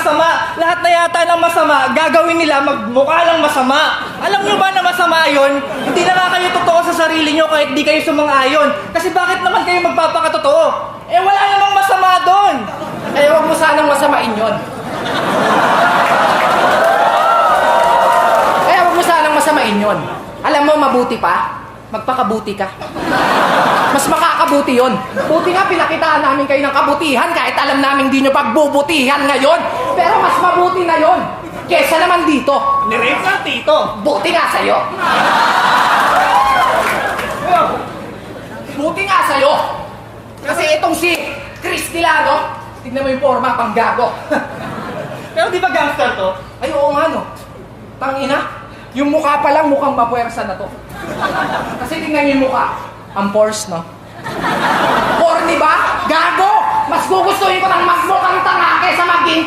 masama. Lahat na yata ng masama, gagawin nila magmukha lang masama. Alam nyo ba na masama yon? Hindi na nga kayo totoo sa sarili nyo kahit di kayo sumang-ayon. Kasi bakit naman kayo magpapakatotoo? Eh wala namang masama doon. Eh, huwag mo sanang masamain yun. Eh, huwag mo sanang masamain yun. Alam mo, mabuti pa, magpakabuti ka. Mas makakabuti yun. Buti nga, pinakitaan namin kayo ng kabutihan kahit alam namin di nyo pagbubutihan ngayon. Pero mas mabuti na yun. Kesa naman dito. Nirape ng tito. Buti nga sa'yo. Buti nga sa'yo. Kasi itong si Chris Tilano, tignan mo yung forma, pang gago. Pero di ba gangster to? Ay, oo nga, no. Tangina, yung mukha pa lang mukhang mapuwersa na to. Kasi tingnan niyo yung mukha. Ang pores, no? Corny ba? Gago! Mas gugustuhin ko ng magmukhang tanga kaysa maging